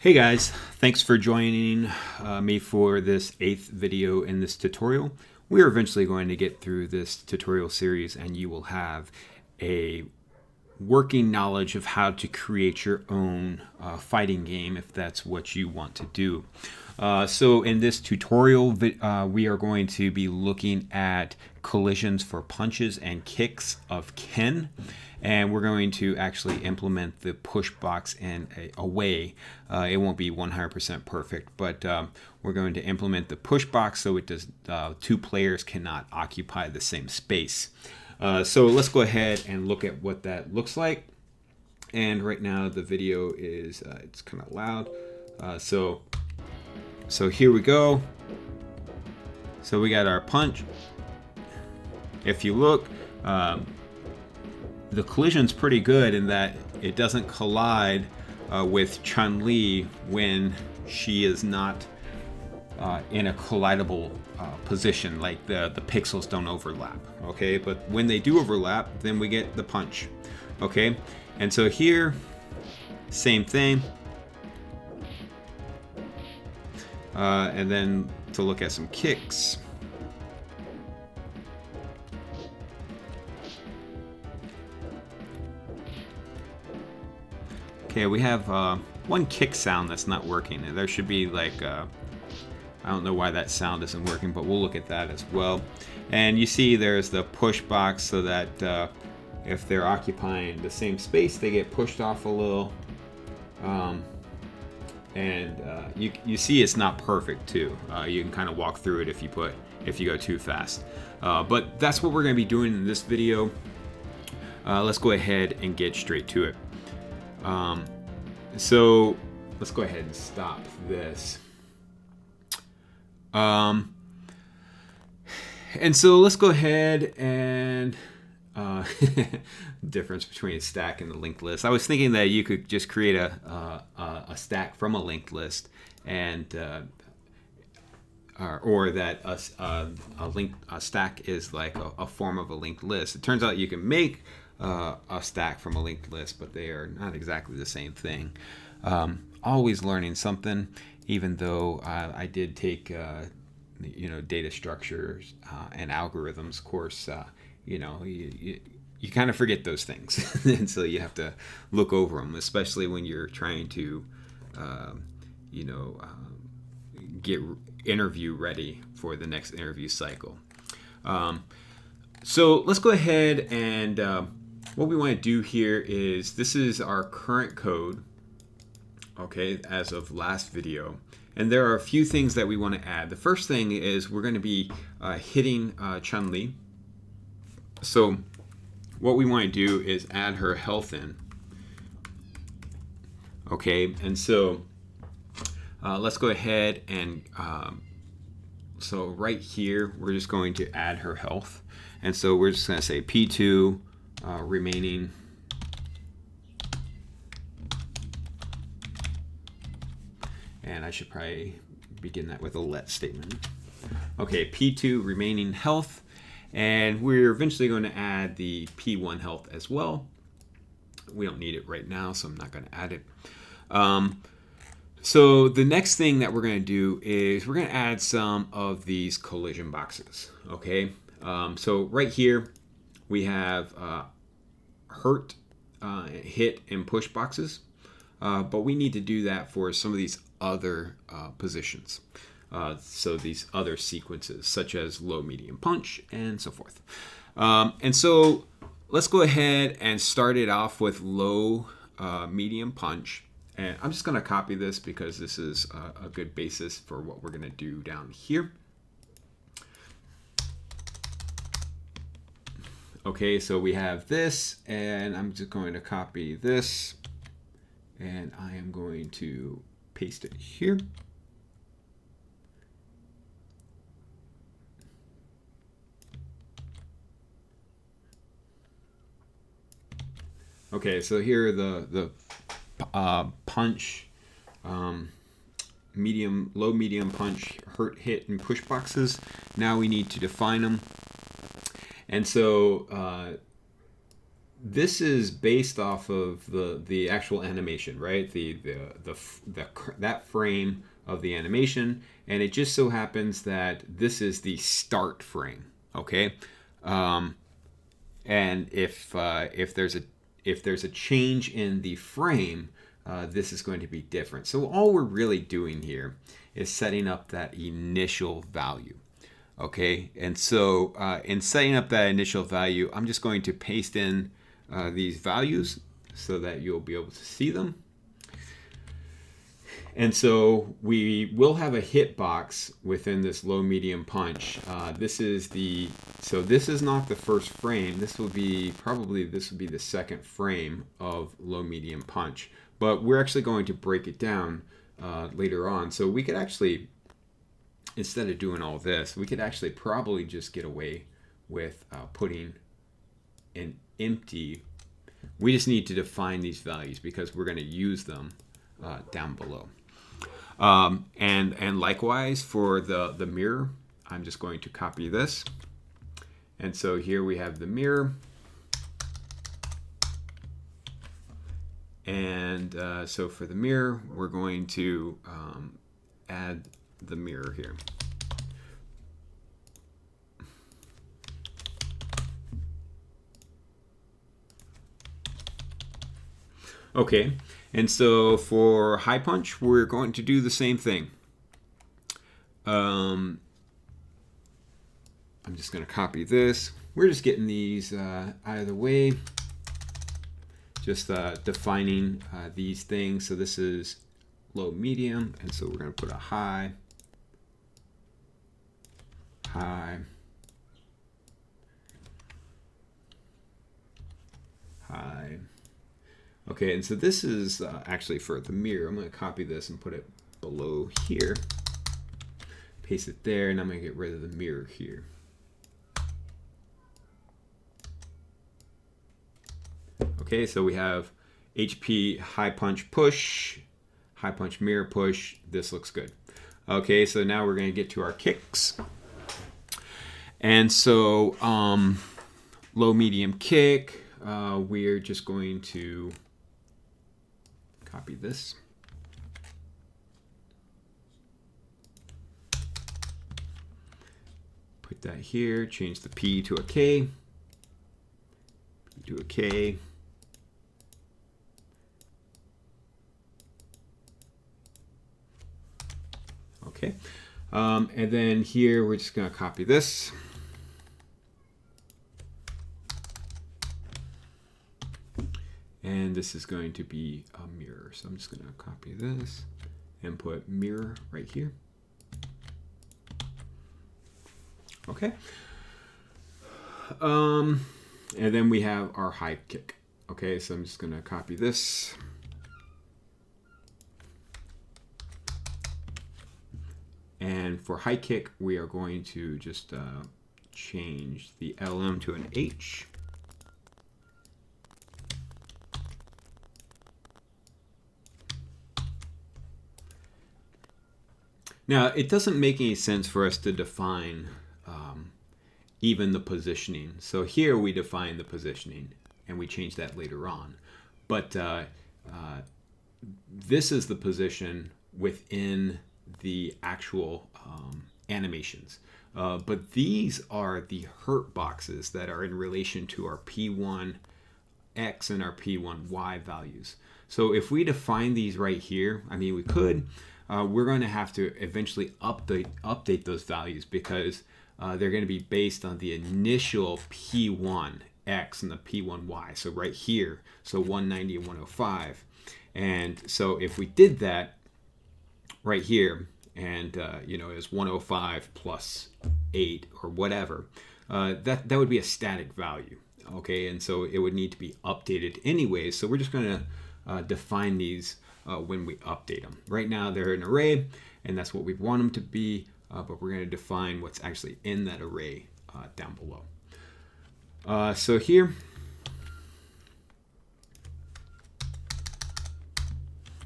Hey guys, thanks for joining me for this 8th video in this tutorial. We are eventually going to get through this tutorial series and you will have a working knowledge of how to create your own fighting game if that's what you want to do. So in this tutorial, we are going to be looking at collisions for punches and kicks of Ken. And we're going to actually implement the push box in a way. It won't be 100% perfect, but we're going to implement the push box so it does two players cannot occupy the same space. So let's go ahead and look at what that looks like. And right now the video is it's kind of loud. So here we go. So we got our punch. If you look, the collision's pretty good in that it doesn't collide with Chun-Li when she is not in a collidable position, like the pixels don't overlap, okay? But when they do overlap, then we get the punch, okay? And so here, same thing. And then to look at some kicks. Okay, we have one kick sound that's not working. There should be like, I don't know why that sound isn't working, but we'll look at that as well. And you see there's the push box so that if they're occupying the same space, they get pushed off a little. You see it's not perfect too. You can kind of walk through it if you go too fast. But that's what we're going to be doing in this video. Let's go ahead and get straight to it. So let's go ahead and stop this. And so let's go ahead and difference between a stack and a linked list. I was thinking that you could just create a stack from a linked list, and or that a stack is like a form of a linked list. It turns out you can make a stack from a linked list, but they are not exactly the same thing. Always learning something, even though I did take data structures and algorithms course. You kind of forget those things, and so you have to look over them, especially when you're trying to get interview ready for the next interview cycle. So let's go ahead and what we want to do here is, this is our current code, okay, as of last video. And there are a few things that we want to add. The first thing is we're going to be hitting Chun-Li. So what we want to do is add her health in. Okay, and so let's go ahead and so right here we're just going to add her health. And so we're just going to say P2 remaining and I should probably begin that with a let statement. Okay, P2 remaining health, and we're eventually going to add the P1 health as well. We don't need it right now, so I'm not going to add it. So the next thing that we're going to do is we're going to add some of these collision boxes. Okay, so right here we have hurt, hit, and push boxes, but we need to do that for some of these other positions. So these other sequences, such as low, medium, punch, and so forth. And so let's go ahead and start it off with low, medium, punch. And I'm just going to copy this because this is a good basis for what we're going to do down here. Okay, so we have this, and I'm just going to copy this, and I am going to paste it here. Okay, so here are the punch, medium, low, medium, punch, hurt, hit, and push boxes. Now we need to define them. And so this is based off of the actual animation, right? That frame of the animation, and it just so happens that this is the start frame. Okay, and if there's a change in the frame, this is going to be different. So all we're really doing here is setting up that initial value. Okay, and so in setting up that initial value, I'm just going to paste in these values so that you'll be able to see them. And so we will have a hitbox within this low medium punch. This is not the first frame. This will be the second frame of low medium punch. But we're actually going to break it down later on. So we could actually, instead of doing all this, we could actually probably just get away with putting an empty. We just need to define these values because we're going to use them down below. And likewise for the mirror, I'm just going to copy this. And so here we have the mirror. And so for the mirror, we're going to add the mirror here. Okay, and so for high punch, we're going to do the same thing. I'm just going to copy this. We're just getting these out of the way. Just defining these things. So this is low medium, and so we're going to put a high, high, high. Okay, and so this is actually for the mirror. I'm going to copy this and put it below here. Paste it there, and I'm going to get rid of the mirror here. Okay, so we have HP high punch push, high punch mirror push. This looks good. Okay, so now we're going to get to our kicks. And so low medium kick, we're just going to copy this. Put that here, change the P to a K. P to a K. Okay. And then here we're just going to copy this. And this is going to be a mirror. So I'm just going to copy this and put mirror right here. Okay. And then we have our high kick. Okay, so I'm just going to copy this. And for high kick, we are going to just change the LM to an H. Now, it doesn't make any sense for us to define even the positioning. So here we define the positioning, and we change that later on. But this is the position within the actual animations. But these are the hurt boxes that are in relation to our P1X and our P1Y values. So if we define these right here, I mean, we could, we're going to have to eventually update those values because they're going to be based on the initial P1X and the P1Y. So right here, so 190 and 105. And so if we did that right here, and you know, it's 105 plus 8 or whatever, that would be a static value. Okay, and so it would need to be updated anyway. So we're just going to define these when we update them. Right now they're an array, and that's what we want them to be, but we're going to define what's actually in that array down below. So here,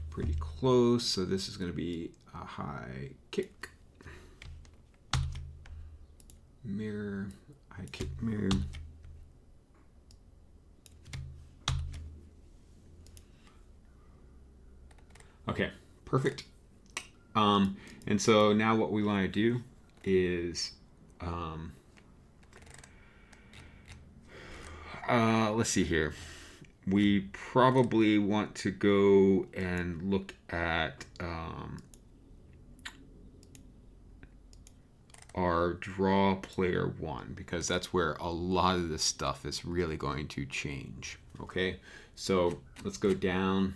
pretty close. So this is going to be a high kick, mirror, high kick, mirror. Okay, perfect. And so now what we want to do is, let's see here. We probably want to go and look at our draw player one, because that's where a lot of this stuff is really going to change. Okay, so let's go down.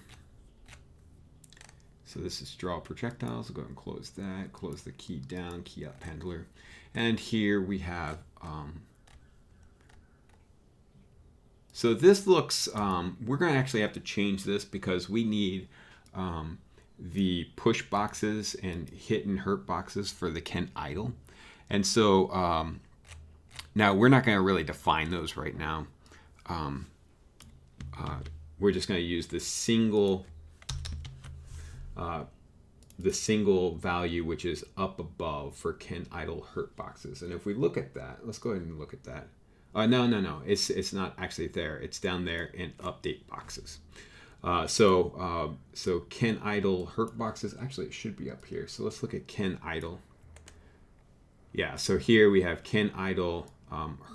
So this is draw projectiles. I'll go ahead and close that, close the key down, key up handler. And here we have, so this looks, we're going to actually have to change this because we need the push boxes and hit and hurt boxes for the Ken idle. And so now we're not going to really define those right now. We're just going to use the single value, which is up above for Ken idle hurt boxes. And if we look at that, let's go ahead and look at that. No, it's not actually there. It's down there in update boxes. So Ken idle hurt boxes, actually it should be up here. So let's look at Ken idle. Yeah, so here we have Ken idle,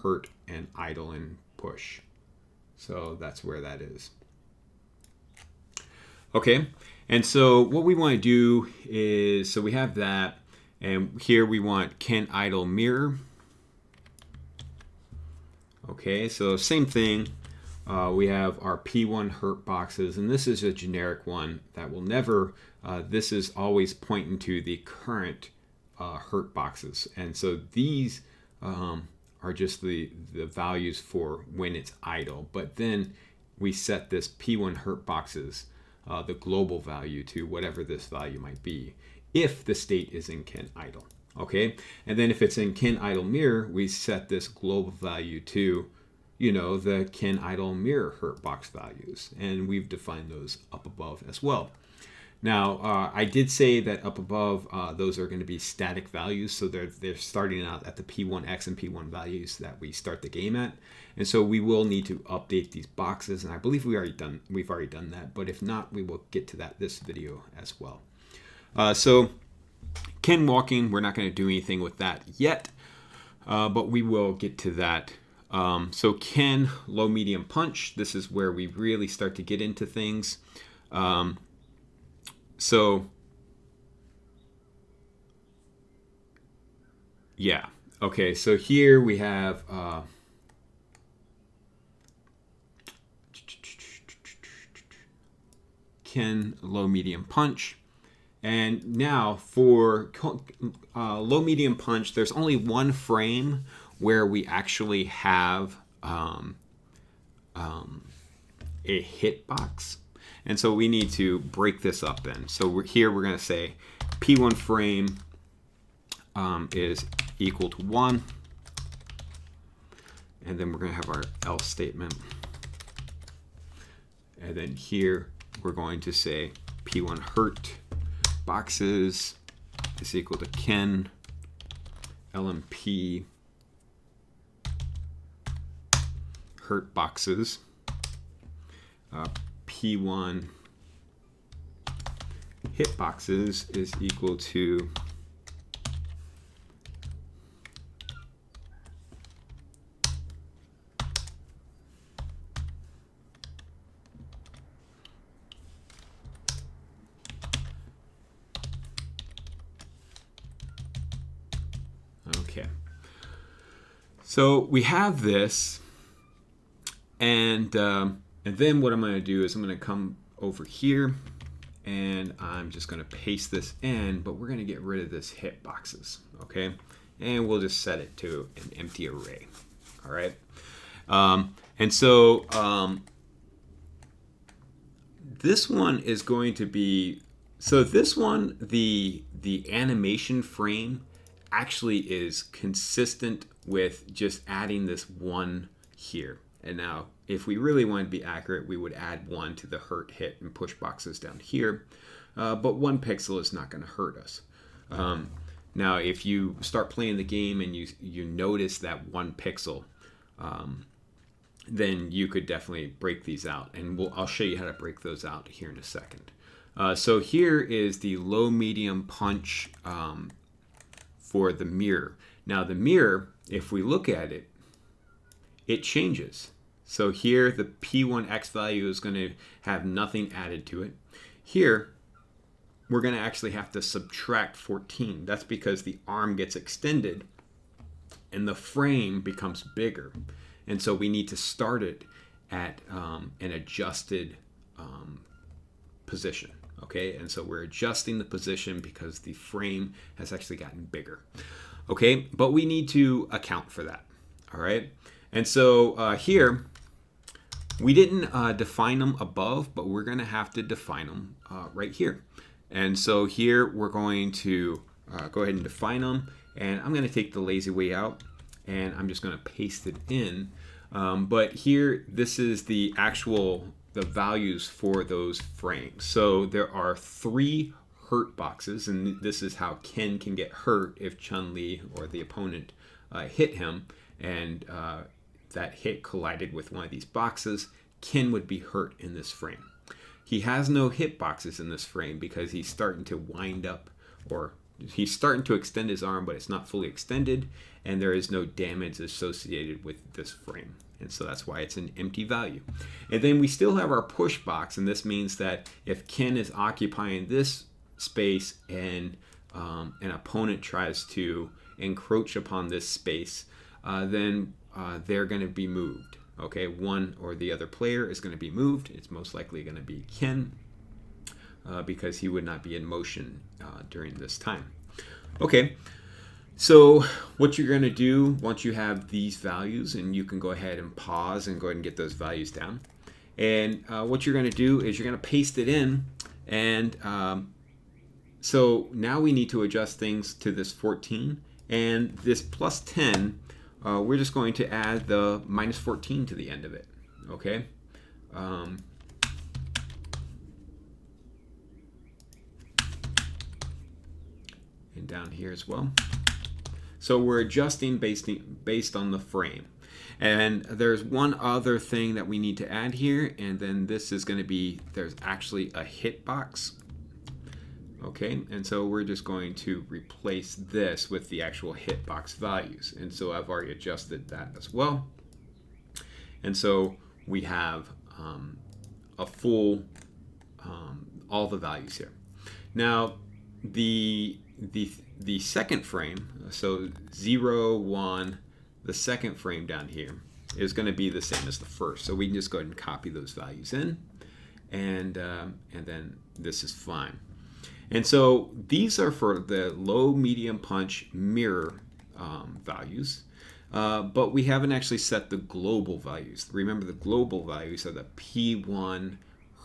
hurt, and idle and push. So that's where that is. Okay, and so what we want to do is, so we have that, and here we want Ken idle mirror. Okay, so same thing. We have our P1 hurt boxes, and this is a generic one that will never, this is always pointing to the current hurt boxes. And so these are just the values for when it's idle. But then we set this P1 hurt boxes, the global value, to whatever this value might be, if the state is in Ken idle. Okay, and then if it's in Ken idle mirror, we set this global value to, you know, the Ken idle mirror hurt box values, and we've defined those up above as well. Now, I did say that up above, those are going to be static values, so they're starting out at the P1X and P1 values that we start the game at, and so we will need to update these boxes, and I believe we've already done that, but if not, we will get to that this video as well. So Ken walking, we're not going to do anything with that yet, but we will get to that. So Ken low medium punch, this is where we really start to get into things. So yeah, okay, so here we have Ken low medium punch. And now for low medium punch, there's only one frame where we actually have a hitbox. And so we need to break this up then. So we're going to say P1 frame is equal to 1. And then we're going to have our else statement. And then here we're going to say P1 hurt boxes is equal to Ken LMP hurt boxes. P1 hit boxes is equal to okay. So we have this, and then what I'm going to do is I'm going to come over here and I'm just going to paste this in, but we're going to get rid of this hit boxes, okay? And we'll just set it to an empty array, all right? And so this one is going to be, so this one, the animation frame actually is consistent with just adding this one here. And now, if we really want to be accurate, we would add 1 to the hurt, hit, and push boxes down here. But 1 pixel is not going to hurt us. Now, if you start playing the game and you notice that 1 pixel, then you could definitely break these out. And I'll show you how to break those out here in a second. So here is the low medium punch for the mirror. Now the mirror, if we look at it, it changes. So here the P1X value is going to have nothing added to it. Here we're going to actually have to subtract 14. That's because the arm gets extended and the frame becomes bigger. And so we need to start it at an adjusted position. Okay, and so we're adjusting the position because the frame has actually gotten bigger. Okay, but we need to account for that. All right, and so here we didn't define them above, but we're going to have to define them right here. And so here we're going to go ahead and define them, and I'm going to take the lazy way out and I'm just going to paste it in. But here, this is the values for those frames. So there are 3 hurt boxes, and this is how Ken can get hurt if Chun-Li or the opponent hit him, and that hit collided with one of these boxes. Ken would be hurt in this frame. He has no hit boxes in this frame because he's starting to wind up, or he's starting to extend his arm, but it's not fully extended, and there is no damage associated with this frame. And so that's why it's an empty value. And then we still have our push box, and this means that if Ken is occupying this space and an opponent tries to encroach upon this space, then they're going to be moved. Okay, one or the other player is going to be moved. It's most likely going to be Ken because he would not be in motion during this time. Okay, so what you're going to do once you have these values, and you can go ahead and pause and go ahead and get those values down. And what you're going to do is you're going to paste it in. And so now we need to adjust things to this 14. And this plus 10, we're just going to add the minus 14 to the end of it. Okay. And down here as well. So we're adjusting based on the frame. And there's one other thing that we need to add here, and then this is going to be, there's actually a hitbox. Okay, and so we're just going to replace this with the actual hitbox values. And so I've already adjusted that as well. And so we have a full, all the values here. Now, the second frame, so 0, 1, the second frame down here is going to be the same as the first. So we can just go ahead and copy those values in, and then this is fine. And so these are for the low, medium punch mirror values, but we haven't actually set the global values. Remember, the global values are the P1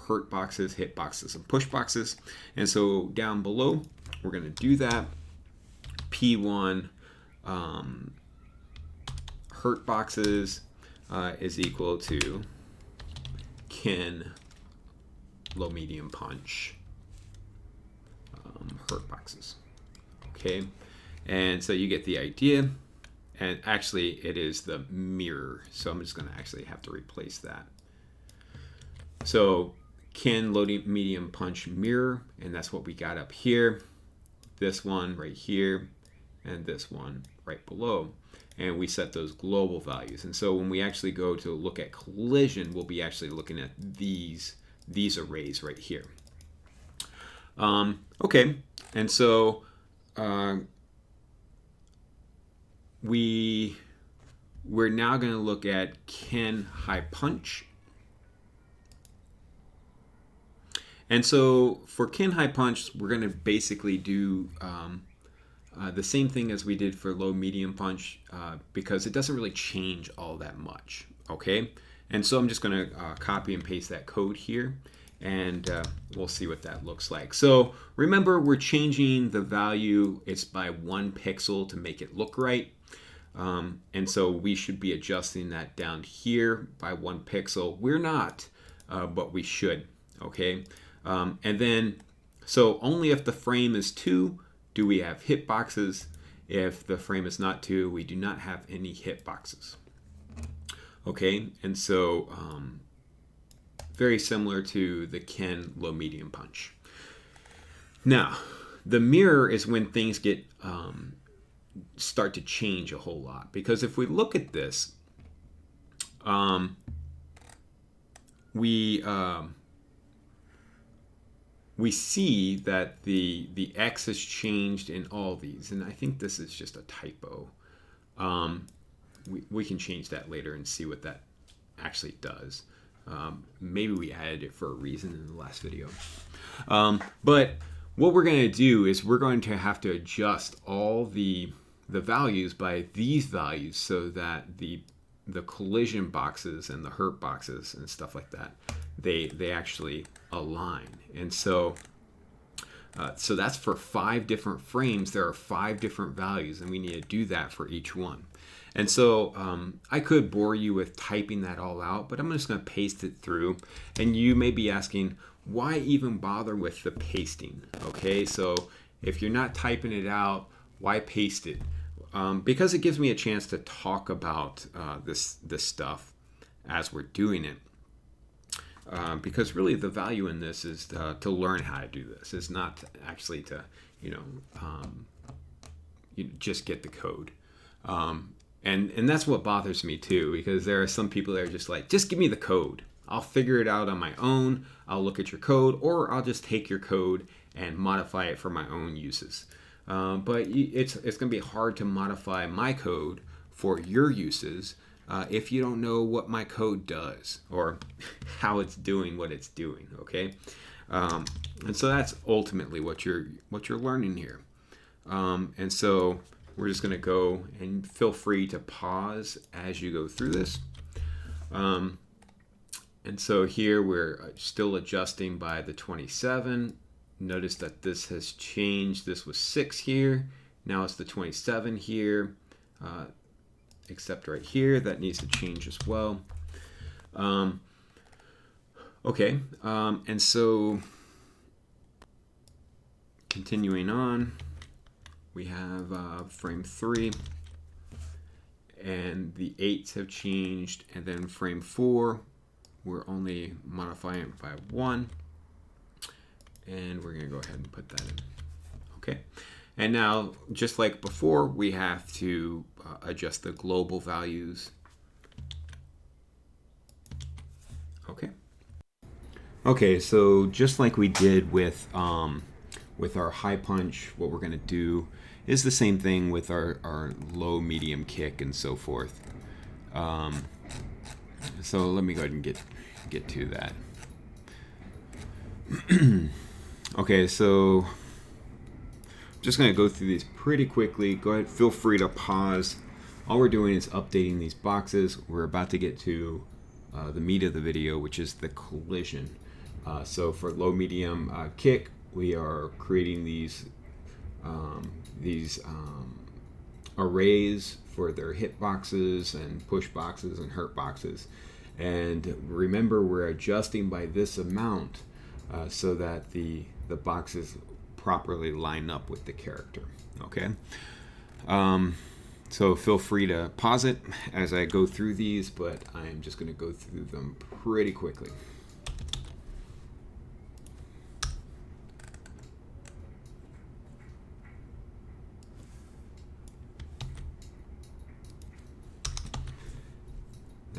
hurt boxes, hit boxes, and push boxes. And so down below, we're going to do that. P1 hurt boxes is equal to Ken low medium punch hurt boxes. Okay, and so you get the idea. And actually it is the mirror, so I'm just going to actually have to replace that. So Ken low medium punch mirror, and that's what we got up here. This one right here, and this one right below. And we set those global values. And so when we actually go to look at collision, we'll be actually looking at these arrays right here. Okay, and so we're now going to look at Ken high punch. And so for Ken high punch, we're going to basically do the same thing as we did for low medium punch because it doesn't really change all that much. Okay, and so I'm just going to copy and paste that code here, and we'll see what that looks like. So remember, we're changing the value. It's by 1 pixel to make it look right. And so we should be adjusting that down here by 1 pixel. We're not, but we should. Okay. And then, so only if the frame is 2 do we have hitboxes. If the frame is not 2, we do not have any hitboxes. Okay, and so very similar to the Ken low medium punch. Now, the mirror is when things get start to change a whole lot, because if we look at this, we see that the X has changed in all these, and I think this is just a typo. We can change that later and see what that actually does. Maybe we added it for a reason in the last video. But what we're going to do is we're going to have to adjust all the values by these values so that the collision boxes and the hurt boxes and stuff like that, they actually align. And so so that's for 5 different frames. There are 5 different values, and we need to do that for each one. And so I could bore you with typing that all out, but I'm just going to paste it through. And you may be asking, why even bother with the pasting? Okay, so if you're not typing it out, why paste it? Because it gives me a chance to talk about this stuff as we're doing it. Because really the value in this is to learn how to do this. It's not actually to, you just get the code. And that's what bothers me too, because there are some people that are just like, just give me the code. I'll figure it out on my own. I'll look at your code, or I'll just take your code and modify it for my own uses. But it's going to be hard to modify my code for your uses if you don't know what my code does or how it's doing what it's doing. Okay, and so that's ultimately what you're learning here. And so we're just going to go, and feel free to pause as you go through this. And so here we're still adjusting by the 27. Notice that this has changed. This was 6 here. Now it's the 27 here, except right here. That needs to change as well. Okay, and so continuing on, we have frame 3, and the 8s have changed, and then frame 4, we're only modifying it by 1, and we're going to go ahead and put that in. Okay, and now just like before, we have to adjust the global values. Okay, so just like we did with our high punch, what we're going to do is the same thing with our low, medium kick, and so forth. So let me go ahead and get to that. Okay, so I'm just going to go through these pretty quickly. Go ahead, feel free to pause. All we're doing is updating these boxes. We're about to get to the meat of the video, which is the collision. So for low, medium, kick, we are creating these arrays for their hit boxes and push boxes and hurt boxes. And remember, we're adjusting by this amount so that the boxes properly line up with the character. Okay. So feel free to pause it as I go through these, but I'm just going to go through them pretty quickly.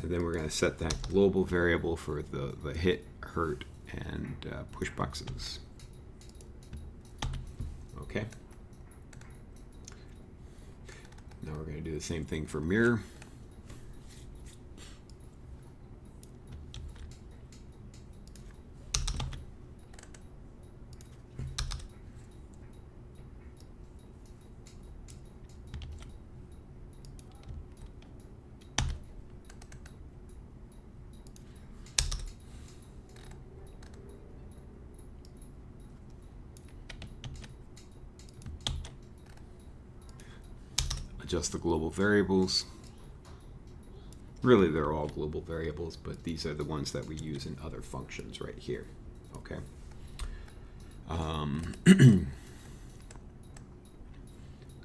And then we're going to set that global variable for the hit, hurt, and push boxes. Okay. Now we're going to do the same thing for mirror. Adjust the global variables. Really, they're all global variables, but these are the ones that we use in other functions right here. Okay.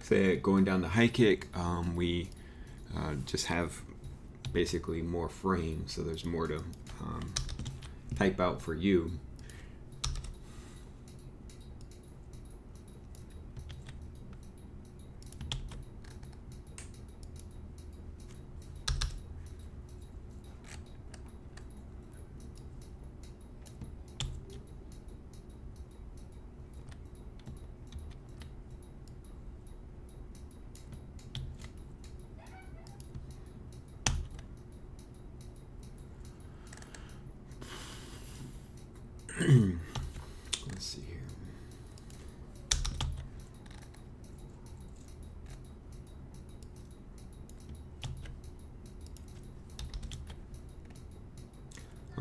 Say going down the high kick, we just have basically more frames, so there's more to type out for you.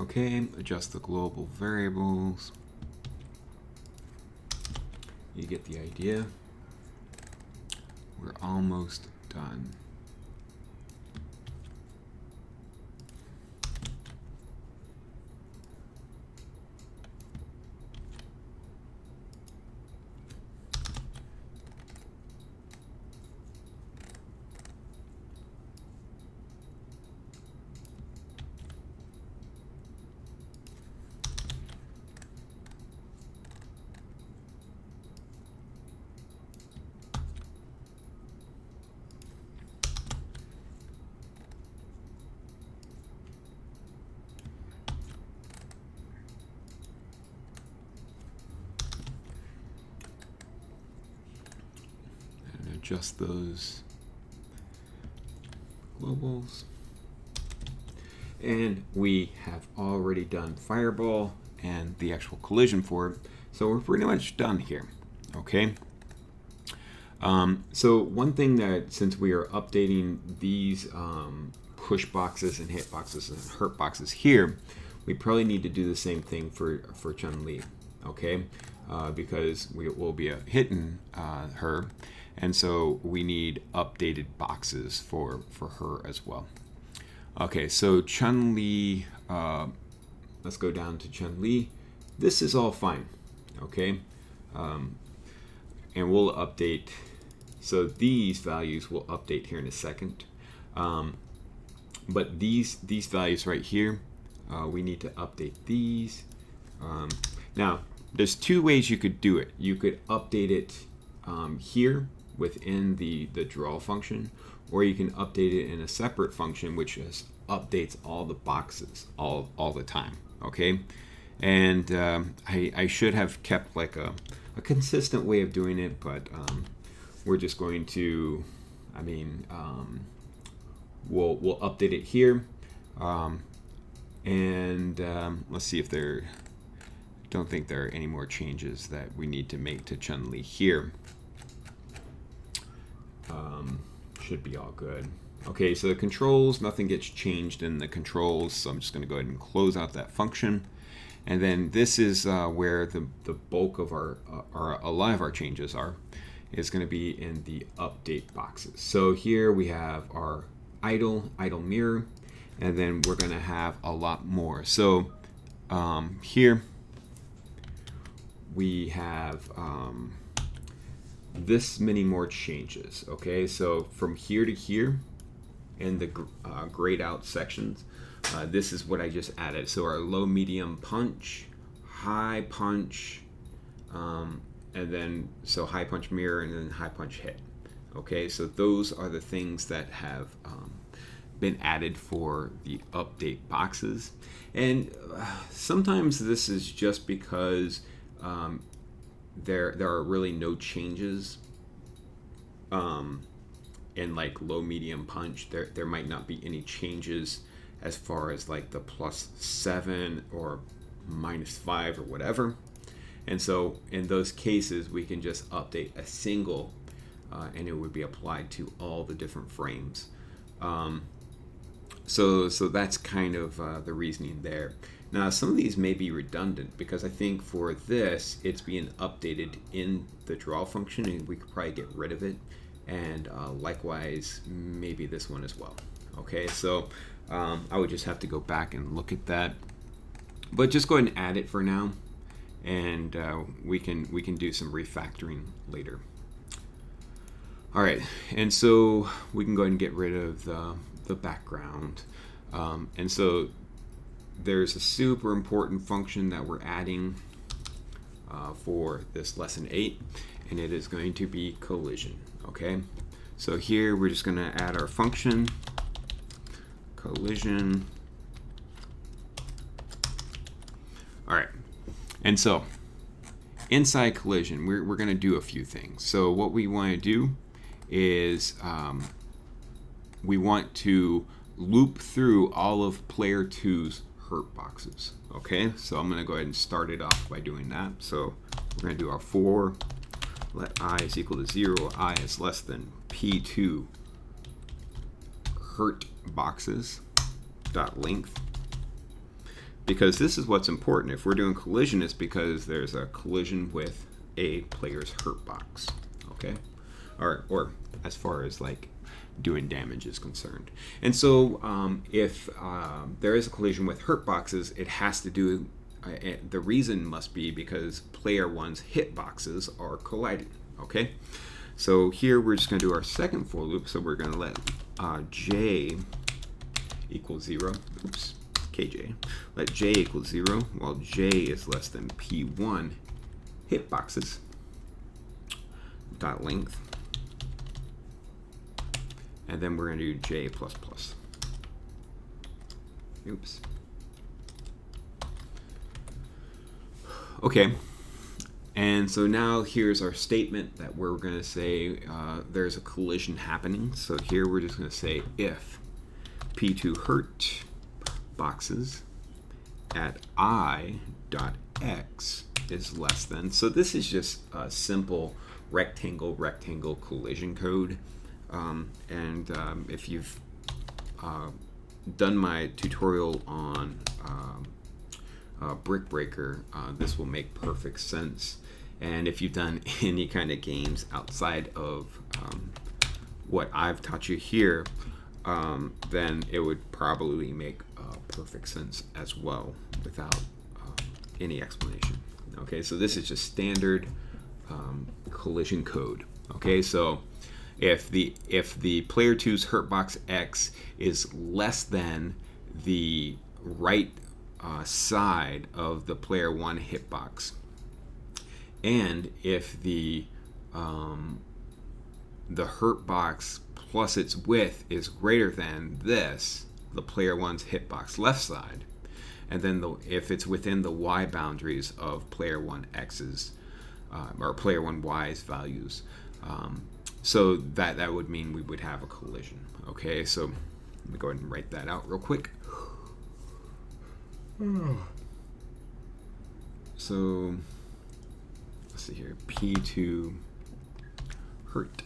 Okay, adjust the global variables. You get the idea. We're almost done. Adjust those globals. And we have already done fireball and the actual collision for it. So we're pretty much done here, okay? So one thing that, since we are updating these push boxes and hit boxes and hurt boxes here, we probably need to do the same thing for Chun-Li, okay? Because we will be hitting her. And so we need updated boxes for her as well. Okay, so Chun-Li, let's go down to Chun-Li. This is all fine, okay? And we'll update, so these values will update here in a second. But these values right here, we need to update these. Now, there's two ways you could do it. You could update it here within the draw function, or you can update it in a separate function which just updates all the boxes all the time, okay? And I should have kept like a consistent way of doing it, but we're just going to, I mean, we'll update it here, and let's see if there, don't think there are any more changes that we need to make to Chun-Li here. Should be all good. Okay, so the controls, nothing gets changed in the controls, so I'm just going to go ahead and close out that function. And then this is where the bulk of a lot of our changes are. Is going to be in the update boxes. So here we have our idle mirror, and then we're going to have a lot more. So here we have this many more changes, okay? So from here to here in the grayed out sections, this is what I just added. So our low, medium punch, high punch, and then so high punch mirror, and then high punch hit. Okay, so those are the things that have been added for the update boxes. And sometimes this is just because there are really no changes in like low, medium punch. There might not be any changes as far as like the +7 or -5 or whatever. And so in those cases, we can just update a single and it would be applied to all the different frames. So that's kind of the reasoning there. Now, some of these may be redundant because I think for this, it's being updated in the draw function, and we could probably get rid of it. And likewise, maybe this one as well. Okay, so I would just have to go back and look at that. But just go ahead and add it for now, and we can do some refactoring later. All right, and so we can go ahead and get rid of the background. And so there's a super important function that we're adding for this lesson 8, and it is going to be collision. Okay, so here we're just going to add our function collision. All right, and so inside collision, we're going to do a few things. So what we want to do is we want to loop through all of player 2's hurt boxes. Okay, so I'm going to go ahead and start it off by doing that. So we're going to do our for let I is equal to 0, I is less than P2 hurt boxes dot length. because this is what's important. If we're doing collision, it's because there's a collision with a player's hurt box, okay? Or as far as like doing damage is concerned. And so if there is a collision with hurt boxes, it has to do, the reason must be because player one's hit boxes are colliding, okay? So here we're just going to do our second for loop. So we're going to let j equal 0. Oops, kj. Let j equal 0 while j is less than p1 hit boxes dot length. And then we're going to do j plus plus. Oops. Okay. And so now here's our statement that we're going to say there's a collision happening. So here we're just going to say if p2 hurt boxes at I dot x is less than. So this is just a simple rectangle collision code. If you've done my tutorial on Brick Breaker, this will make perfect sense. And if you've done any kind of games outside of what I've taught you here, then it would probably make perfect sense as well without any explanation. Okay, so this is just standard collision code. Okay, so if the player 2's hurt box X is less than the right side of the player 1 hitbox, and if the hurt box plus its width is greater than this, the player 1's hitbox left side, and then if it's within the Y boundaries of player 1 X's or player 1 Y's values, so that would mean we would have a collision. Okay, so let me go ahead and write that out real quick. So let's see here, P2 hurt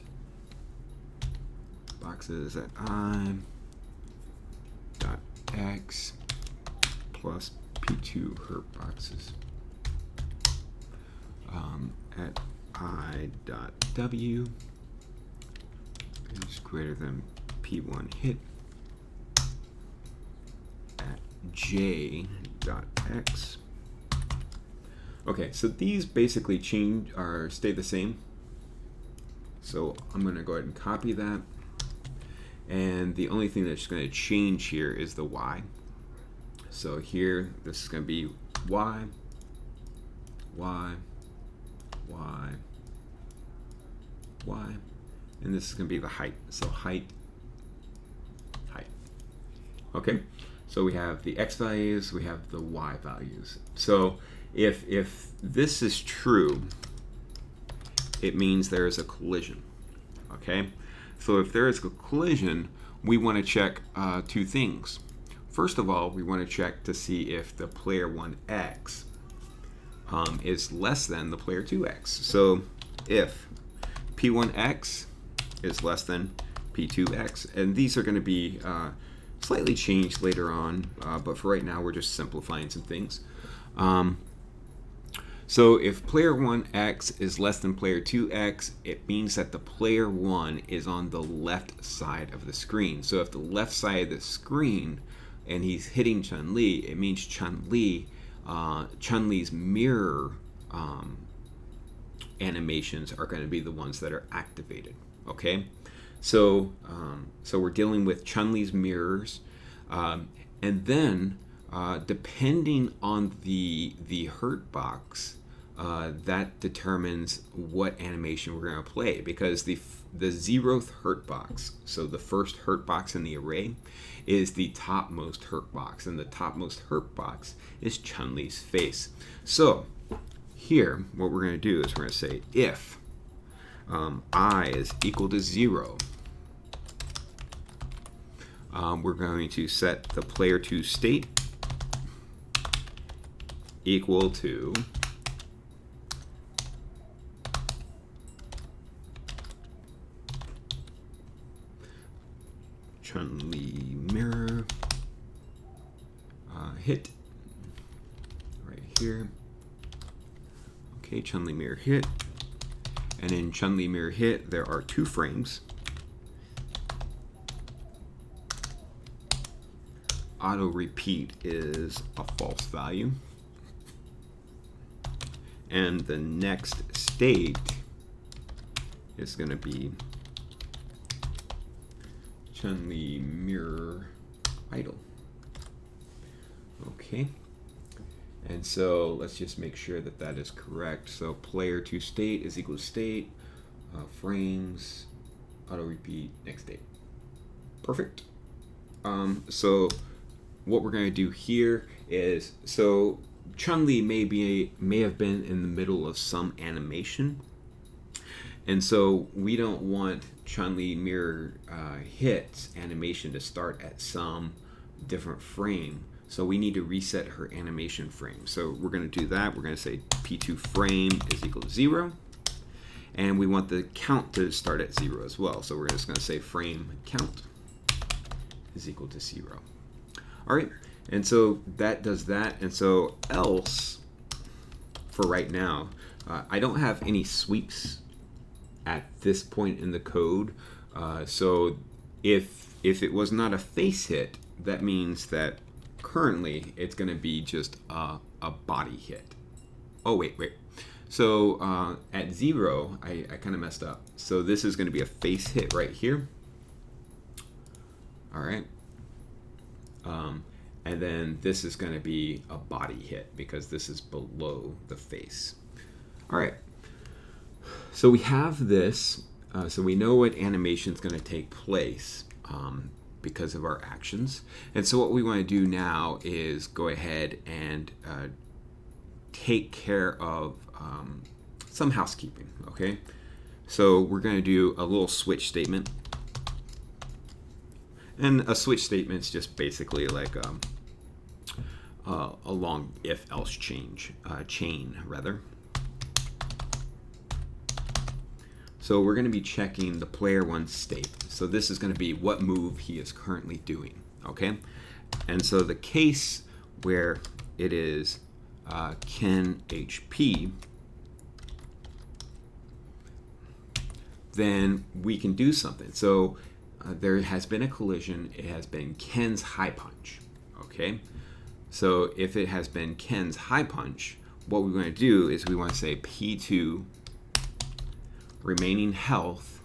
boxes at I dot X plus P2 hurt boxes at I dot W is greater than P1 hit at J dot X. Okay, so these basically stay the same. So I'm going to go ahead and copy that. And the only thing that's going to change here is the Y. So here, this is going to be Y, Y, Y, Y. And this is going to be the height. So height, height. Okay, so we have the X values, we have the Y values. So if this is true, it means there is a collision. Okay, so if there is a collision, we want to check two things. First of all, we want to check to see if the player 1X is less than the player 2X. So if P1X is less than P2X, and these are going to be slightly changed later on, but for right now we're just simplifying some things. So if player 1X is less than player 2X, it means that the player 1 is on the left side of the screen. So if the left side of the screen and he's hitting Chun-Li, it means Chun-Li's mirror animations are going to be the ones that are activated. Okay, so we're dealing with Chun-Li's mirrors, and then depending on the hurt box, that determines what animation we're going to play, because the 0th hurt box, so the first hurt box in the array, is the topmost hurt box, and the topmost hurt box is Chun-Li's face. So here, what we're going to do is we're going to say if I is equal to 0, we're going to set the player 2 state equal to Chun-Li mirror hit here. Okay, Chun-Li mirror hit. And in Chun-Li mirror hit, there are 2 frames. Auto repeat is a false value. And the next state is going to be Chun-Li mirror idle. Okay. And so let's just make sure that that is correct. So player to state is equal to state, frames, auto repeat, next state. Perfect. So what we're going to do here is, so Chun-Li may have been in the middle of some animation, and so we don't want Chun-Li mirror hits animation to start at some different frame. So we need to reset her animation frame. So we're going to do that. We're going to say P2 frame is equal to 0. And we want the count to start at 0 as well. So we're just going to say frame count is equal to 0. All right. And so that does that. And so else, for right now, I don't have any sweeps at this point in the code. So if it was not a face hit, that means that currently it's going to be just a body hit. Oh, wait. So at 0, I kind of messed up. So this is going to be a face hit right here. All right. And then this is going to be a body hit because this is below the face. All right. So we have this. So we know what animation is going to take place because of our actions. And so what we want to do now is go ahead and take care of some housekeeping. Okay. So we're going to do a little switch statement. And a switch statement is just basically like a long if-else chain rather. So we're going to be checking the player 1 state. So this is going to be what move he is currently doing. Okay, and so the case where it is Ken HP, then we can do something. So there has been a collision. It has been Ken's high punch. Okay, so if it has been Ken's high punch, what we want to do is we want to say P2 remaining health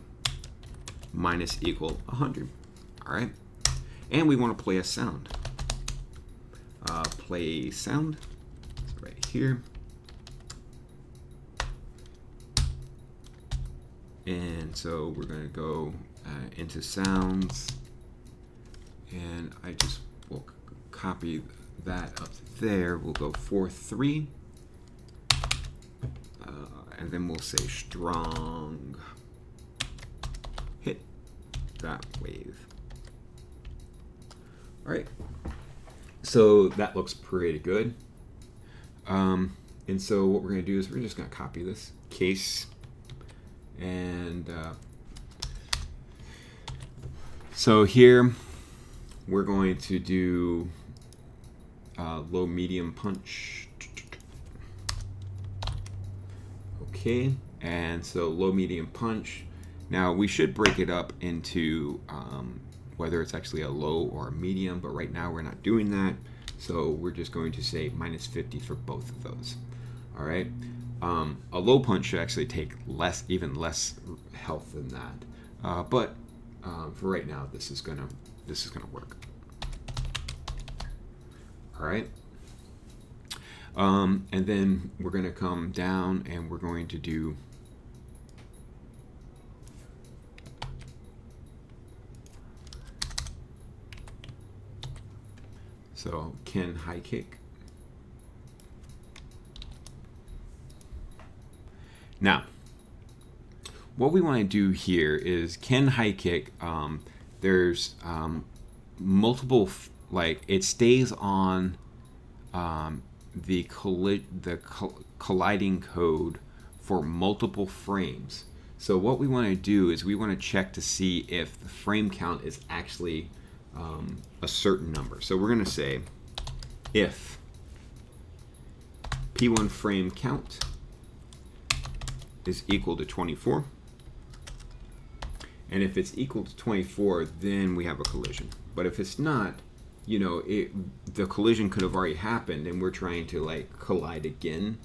minus equal 100. All right, and we want to play a sound. Play sound right here. And so we're going to go into sounds, and I just will copy that up there. We'll go 4-3, and then we'll say strong hit that wave. All right, so that looks pretty good. And so what we're going to do is we're just going to copy this case. And so here we're going to do low medium punch. Okay, and so low medium punch. Now we should break it up into whether it's actually a low or a medium, but right now we're not doing that. So we're just going to say minus 50 for both of those. All right. A low punch should actually take even less health than that, but for right now, this is gonna work. All right, and then we're gonna come down and we're going to do so Ken high kick. Now, what we want to do here is Ken high kick. There's multiple, like it stays on the colliding code for multiple frames. So what we want to do is we want to check to see if the frame count is actually a certain number. So we're going to say if P1 frame count is equal to 24. And if it's equal to 24, then we have a collision. But if it's not, you know, the collision could have already happened and we're trying to like collide again,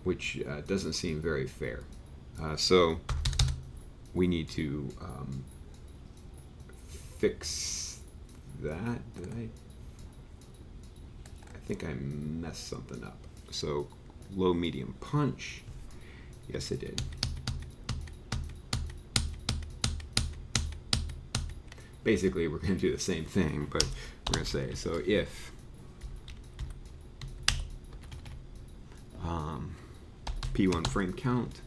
which doesn't seem very fair. So we need to fix that. I think I messed something up. So low, medium, punch. Yes, I did. Basically, we're going to do the same thing, but we're going to say, so if P1 frame count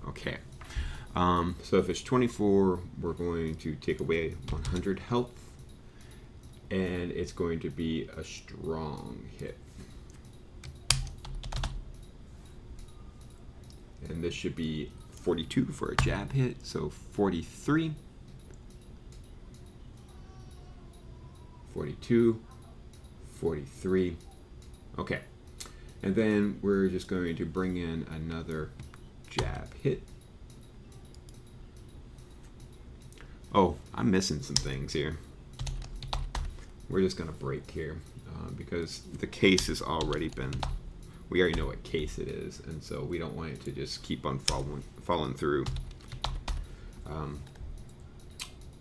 okay. So if it's 24, we're going to take away 100 health, and it's going to be a strong hit. And this should be 42 for a jab hit, so 43, 42, 43. Okay, and then we're just going to bring in another jab hit. Oh, I'm missing some things here. We're just going to break here because the case has already been, we already know what case it is, and so we don't want it to just keep on falling through.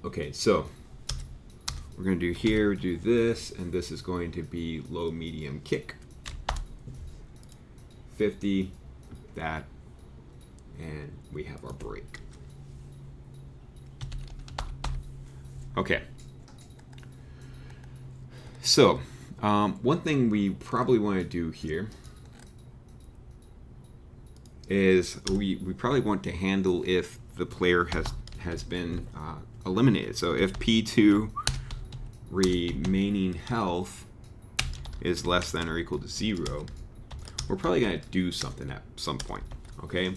Okay, so we're going to do here, do this, and this is going to be low, medium, kick. 50, that, and we have our break. Okay. So, one thing we probably want to do here is we probably want to handle if the player has been eliminated. So if P2 remaining health is less than or equal to 0, we're probably going to do something at some point. Okay,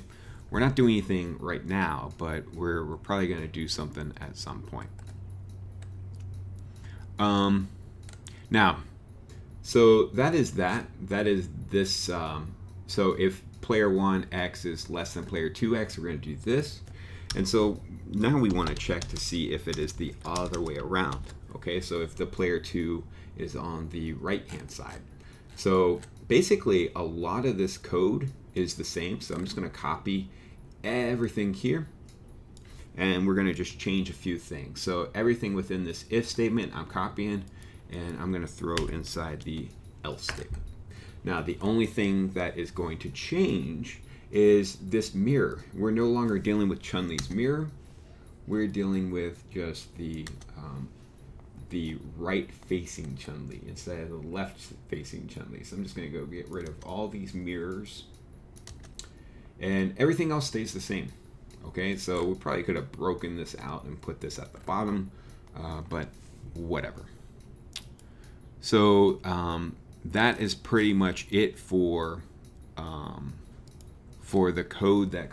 we're not doing anything right now, but we're probably going to do something at some point. Now, so that is this. So if player 1 X is less than player 2 X, we're going to do this. And so now we want to check to see if it is the other way around. Okay, so if the player 2 is on the right hand side. So basically a lot of this code is the same. So I'm just going to copy everything here, and we're going to just change a few things. So everything within this if statement I'm copying, and I'm going to throw inside the else statement. Now the only thing that is going to change is this mirror. We're no longer dealing with Chun-Li's mirror. We're dealing with just the right facing Chun-Li instead of the left facing Chun-Li. So I'm just going to go get rid of all these mirrors, and everything else stays the same. Okay, so we probably could have broken this out and put this at the bottom, but whatever. So that is pretty much it for the code that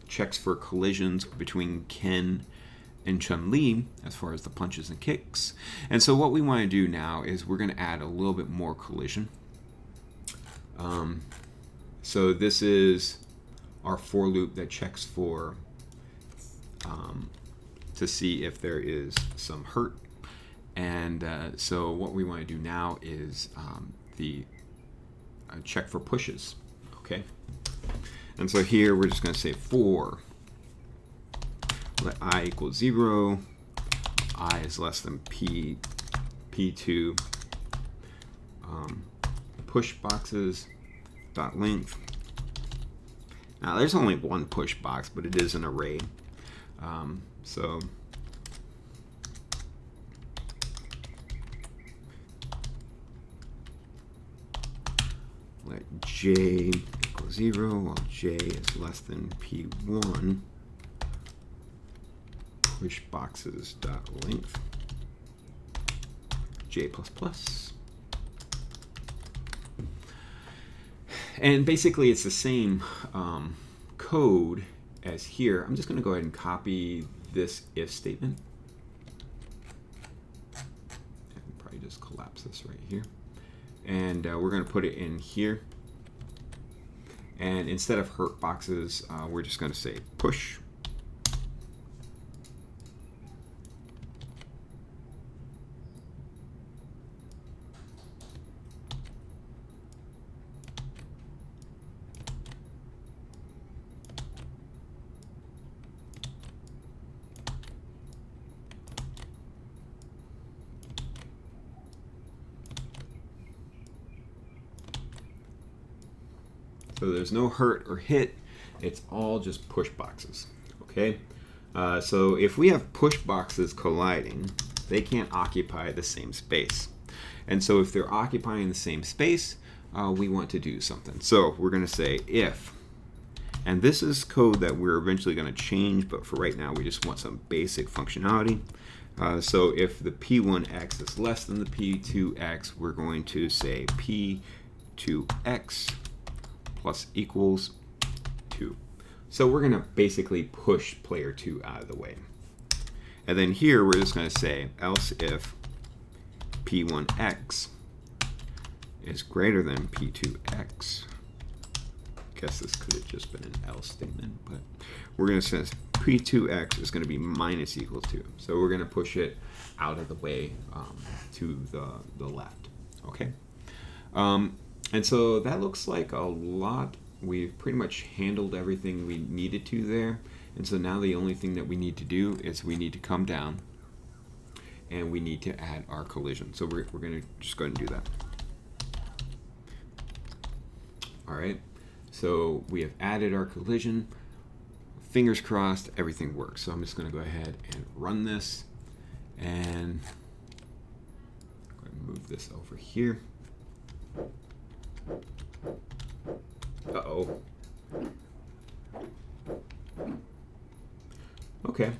checks for collisions between Ken and Chun-Li as far as the punches and kicks. And so what we want to do now is we're going to add a little bit more collision. So this is our for loop that checks for to see if there is some hurt. And so what we want to do now is the check for pushes. Okay, and so here we're just going to say for let I equal 0, I is less than P2 push boxes dot length. Now there's only one push box, but it is an array. So let J equal 0 while J is less than P1 push boxes dot length J++. And basically it's the same code as here, I'm just going to go ahead and copy this if statement. I can probably just collapse this right here. And we're going to put it in here. And instead of hurt boxes, we're just going to say push. So there's no hurt or hit, it's all just push boxes, okay? So if we have push boxes colliding, they can't occupy the same space. And so if they're occupying the same space, we want to do something. So we're gonna say if, and this is code that we're eventually gonna change, but for right now we just want some basic functionality. So if the P1x is less than the P2x, we're going to say P2x plus equals 2. So we're going to basically push player 2 out of the way. And then here we're just going to say else if P1x is greater than P2x. I guess this could have just been an else statement, but we're going to say P2x is going to be minus equal to. So we're going to push it out of the way to the left. Okay. And so that looks like a lot. We've pretty much handled everything we needed to there. And so now the only thing that we need to do is we need to come down and we need to add our collision. So we're going to just go ahead and do that. All right. So we have added our collision. Fingers crossed, everything works. So I'm just going to go ahead and run this and move this over here. Uh-oh. Okay.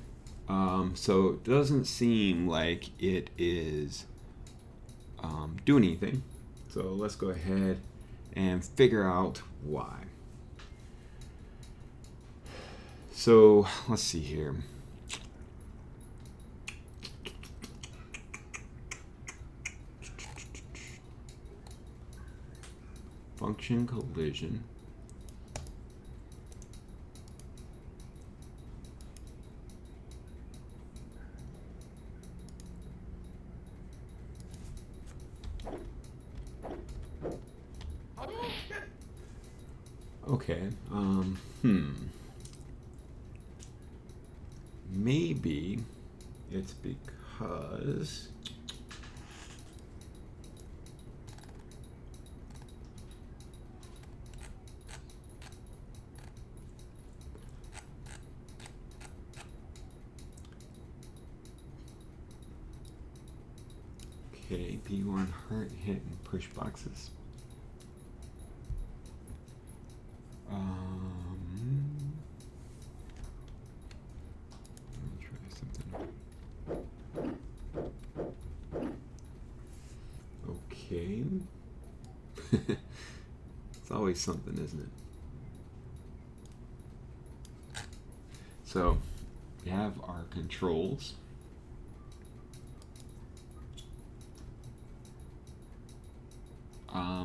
So it doesn't seem like it is doing anything. So let's go ahead and figure out why. So let's see here. Function collision. Okay. Maybe it's because okay, P1 hurt, hit, and push boxes. Let me try something. Okay. It's always something, isn't it? So we have our controls. I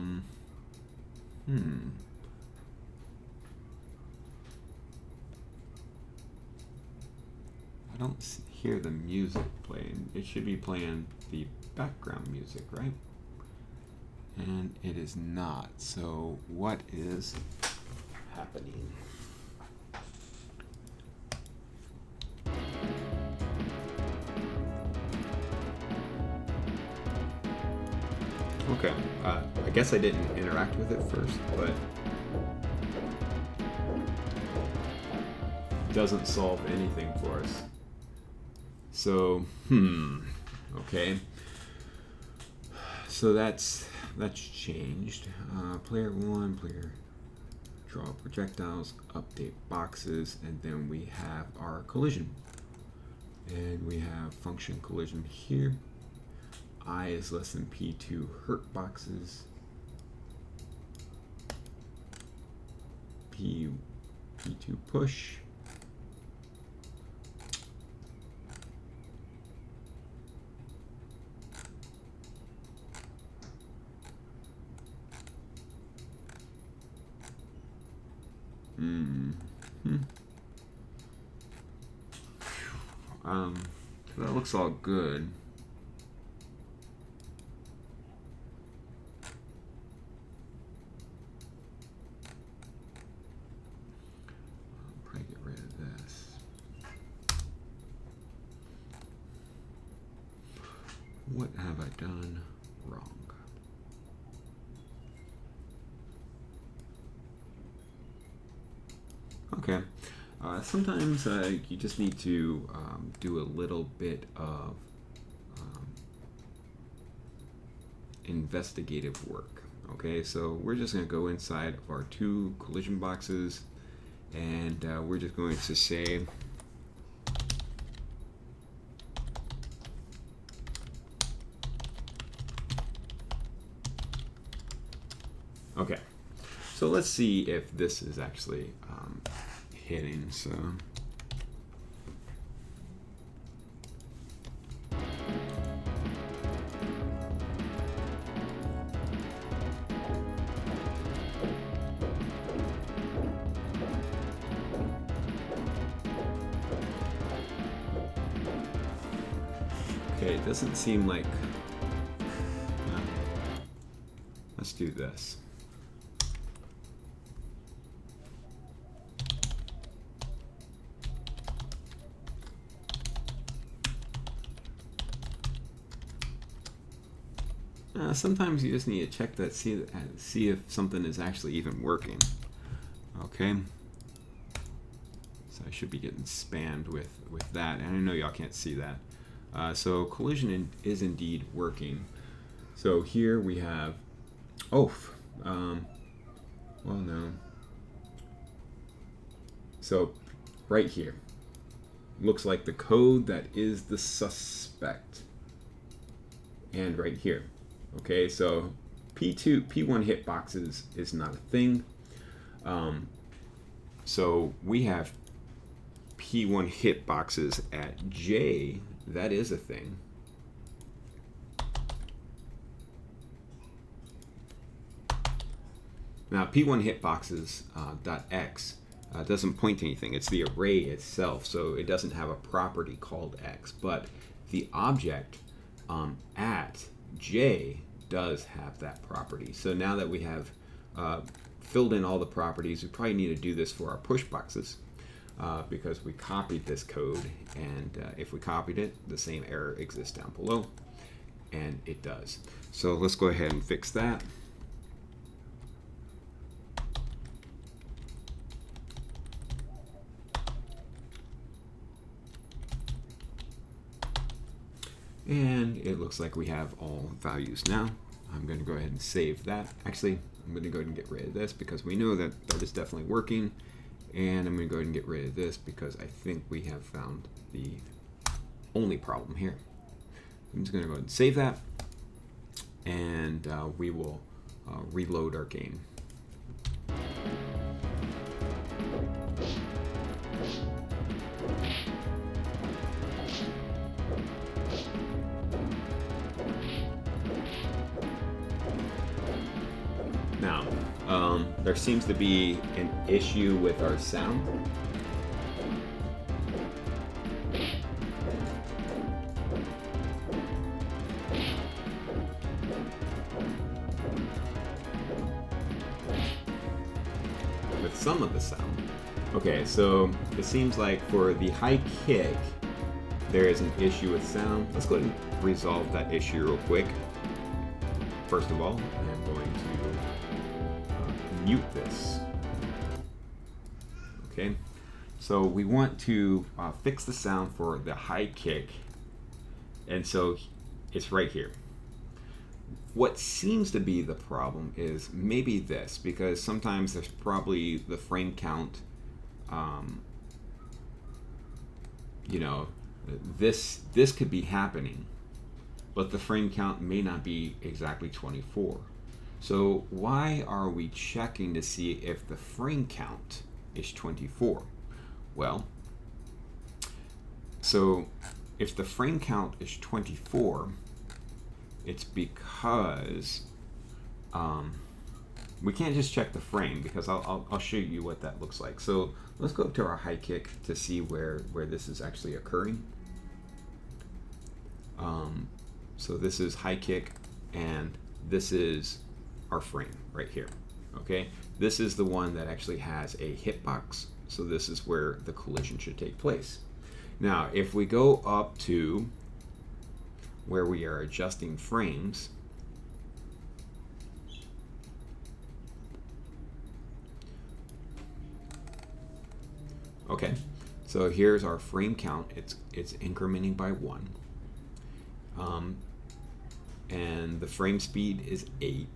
don't hear the music playing. It should be playing the background music, right? And it is not. So what is happening? Okay, I guess I didn't interact with it first, but it doesn't solve anything for us. So, okay. So that's changed. Player 1, player draw projectiles, update boxes, and then we have our collision. And we have function collision here. I is less than P2 hurt boxes. P2 push. That looks all good. I'll probably get rid of this. What have I done wrong? Okay. Sometimes you just need to do a little bit of investigative work. Okay, so we're just going to go inside of our two collision boxes, and we're just going to say okay. So let's see if this is actually hitting. So okay, it doesn't seem like. Let's do this. Sometimes you just need to check that, see if something is actually even working. Okay. So I should be getting spammed with that, and I know y'all can't see that. So collision is indeed working. So here we have, well no. So right here, looks like the code that is the suspect. And right here. Okay, so P1 hitboxes is not a thing. So we have P1 hitboxes at J. That is a thing. Now P1 hitboxes .x doesn't point to anything. It's the array itself, so it doesn't have a property called x. But the object at J does have that property. So now that we have filled in all the properties, we probably need to do this for our push boxes because we copied this code, and if we copied it, the same error exists down below, and it does. So let's go ahead and fix that. And it looks like we have all values now. I'm going to go ahead and save that. Actually, I'm going to go ahead and get rid of this because we know that that is definitely working. And I'm going to go ahead and get rid of this because I think we have found the only problem here. I'm just going to go ahead and save that. And we will reload our game. Now, there seems to be an issue with our sound. With some of the sound. Okay, so it seems like for the high kick, there is an issue with sound. Let's go ahead and resolve that issue real quick. First of all, I'm going to mute this. Okay, so we want to fix the sound for the high kick, and so it's right here. What seems to be the problem is maybe this, because sometimes there's probably the frame count, you know, this could be happening, but the frame count may not be exactly 24. So why are we checking to see if the frame count is 24? Well, so if the frame count is 24, it's because we can't just check the frame because I'll show you what that looks like. So let's go up to our high kick to see where this is actually occurring. So this is high kick, and this is our frame right here. Okay, this is the one that actually has a hitbox. So this is where the collision should take place. Now, if we go up to where we are adjusting frames, okay, so here's our frame count. It's incrementing by 1. And the frame speed is 8.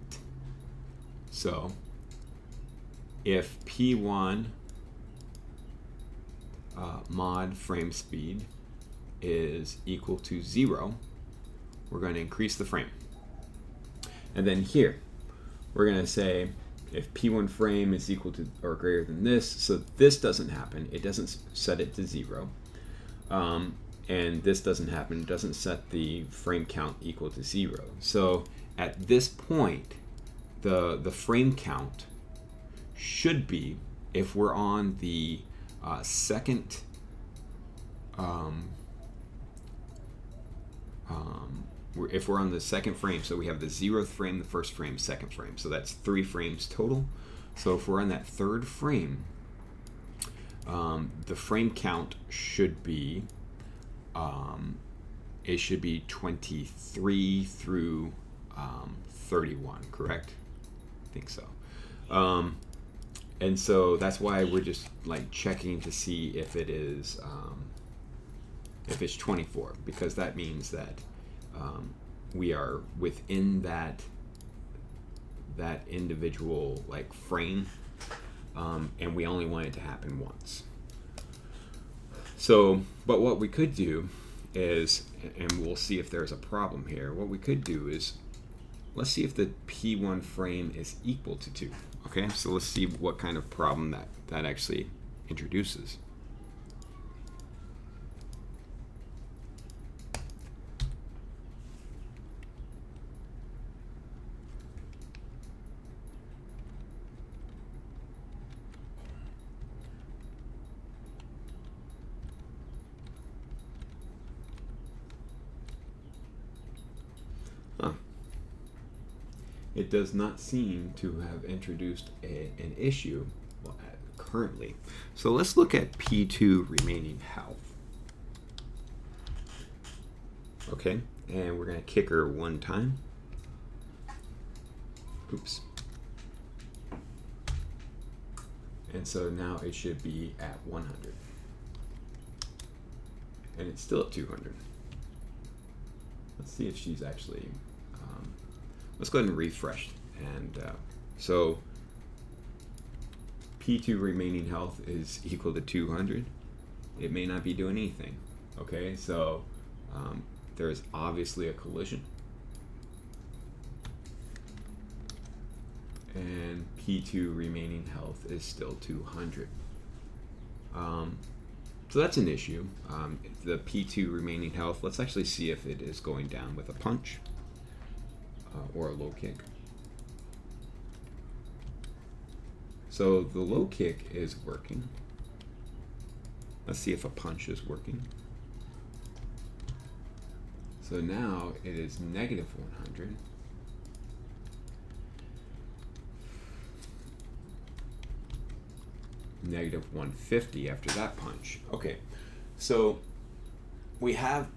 So if P1 mod frame speed is equal to 0, we're going to increase the frame. And then here, we're going to say if P1 frame is equal to or greater than this, so this doesn't happen, it doesn't set it to 0. And this doesn't happen, it doesn't set the frame count equal to 0. So at this point, the frame count should be, if we're on the second if we're on the second frame, so we have the 0th frame, the first frame, second frame, so that's 3 frames total. So if we're on that third frame, the frame count should be it should be 23 through 31, correct? I think so. And so that's why we're just like checking to see if it is if it's 24, because that means that we are within that individual like frame, and we only want it to happen once. So, but what we could do is, and we'll see if there's a problem here, what we could do is, let's see if the P1 frame is equal to 2. Okay, so let's see what kind of problem that actually introduces. It does not seem to have introduced an issue currently. So let's look at P2 remaining health. Okay, and we're going to kick her 1 time. Oops. And so now it should be at 100. And it's still at 200. Let's see if she's actually... let's go ahead and refresh. And so P2 remaining health is equal to 200. It may not be doing anything. Okay, so there's obviously a collision. And P2 remaining health is still 200. So that's an issue. The P2 remaining health, let's actually see if it is going down with a punch or a low kick. So the low kick is working. Let's see if a punch is working. So now it is negative 100. Negative 150 after that punch. Okay, so we have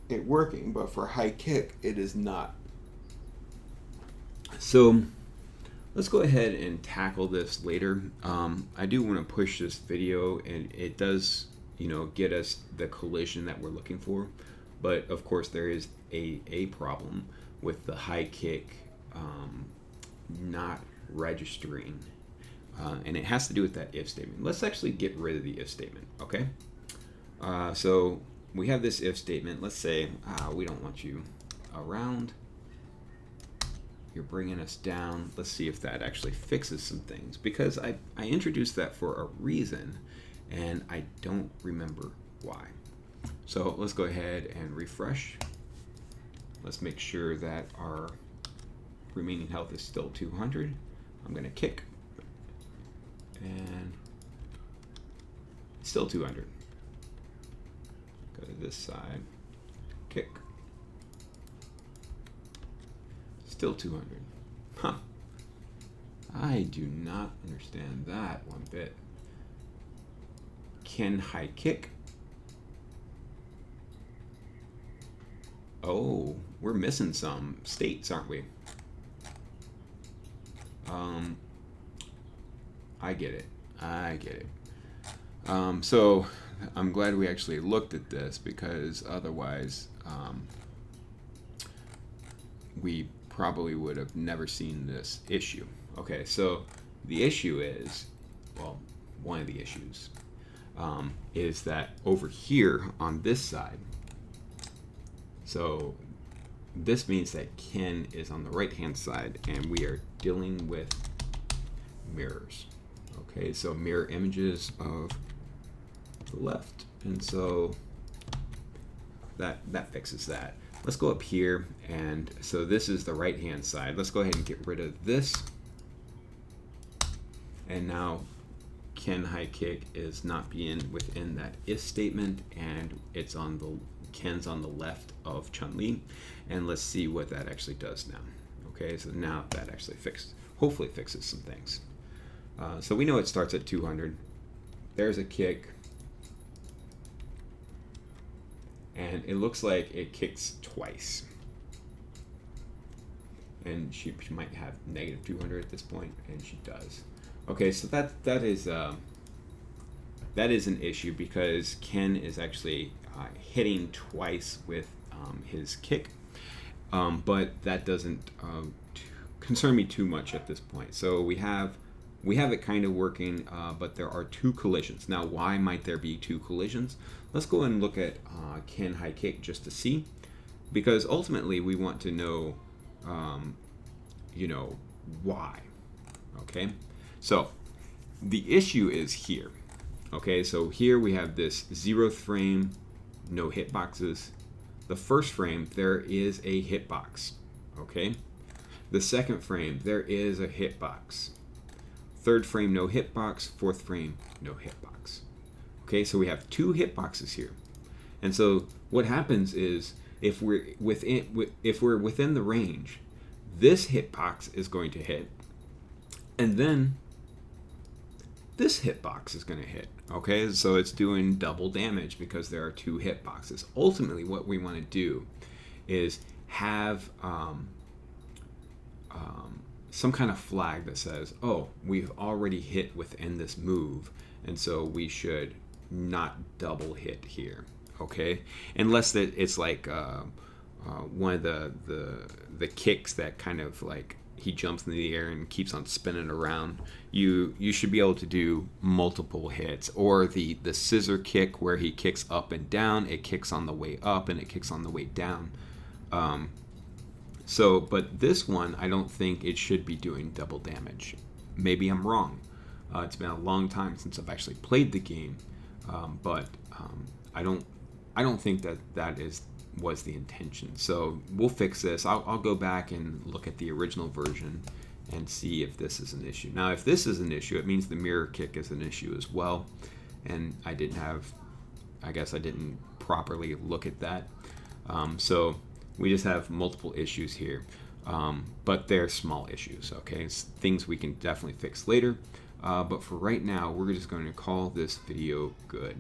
it working, but for high kick, it is not. So let's go ahead and tackle this later. I do want to push this video, and it does, get us the collision that we're looking for. But of course, there is a problem with the high kick not registering. And it has to do with that if statement. Let's actually get rid of the if statement, okay? So we have this if statement. Let's say we don't want you around. You're bringing us down. Let's see if that actually fixes some things, because I introduced that for a reason, and I don't remember why. So let's go ahead and refresh. Let's make sure that our remaining health is still 200. I'm going to kick, and still 200. Go to this side, kick, still 200. Huh. I do not understand that one bit. Can high kick. Oh, we're missing some states, aren't we? I get it. I get it. So I'm glad we actually looked at this, because otherwise we probably would have never seen this issue. Okay, so the issue is, well, one of the issues is that over here on this side, so this means that Ken is on the right hand side and we are dealing with mirrors. Okay, so mirror images of the left, and so that fixes that. Let's go up here, and so this is the right hand side. Let's go ahead and get rid of this, and now Ken high kick is not being within that if statement, and it's on the Ken's on the left of Chun-Li, and let's see what that actually does now. Okay, so now that actually hopefully fixes some things. So we know it starts at 200. There's a kick, and it looks like it kicks twice, and she might have negative 200 at this point, and she does. Okay, so that is an issue, because Ken is actually hitting twice with his kick, but that doesn't concern me too much at this point. So we have it kind of working, but there are two collisions. Now, why might there be two collisions? Let's go and look at Ken high kick just to see, because ultimately we want to know, why. Okay, so the issue is here. Okay, so here we have this 0th frame, no hitboxes. The first frame, there is a hitbox. Okay, the second frame, there is a hitbox. Third frame, no hitbox. Fourth frame, no hitbox. Okay, so we have two hitboxes here, and so what happens is if we're within the range, this hitbox is going to hit, and then this hitbox is going to hit. Okay, so it's doing double damage because there are two hitboxes. Ultimately, what we want to do is have some kind of flag that says, oh, we've already hit within this move, and so we should not double hit here. Okay, unless that it's like one of the kicks that kind of like he jumps in the air and keeps on spinning around. You should be able to do multiple hits, or the scissor kick where he kicks up and down. It kicks on the way up and it kicks on the way down. But this one, I don't think it should be doing double damage. Maybe I'm wrong. It's been a long time since I've actually played the game, but I don't think that was the intention. So we'll fix this. I'll go back and look at the original version and see if this is an issue. Now, if this is an issue, it means the mirror kick is an issue as well, and I guess I didn't properly look at that. So we just have multiple issues here, but they're small issues. Okay, it's things we can definitely fix later, but for right now, we're just going to call this video good.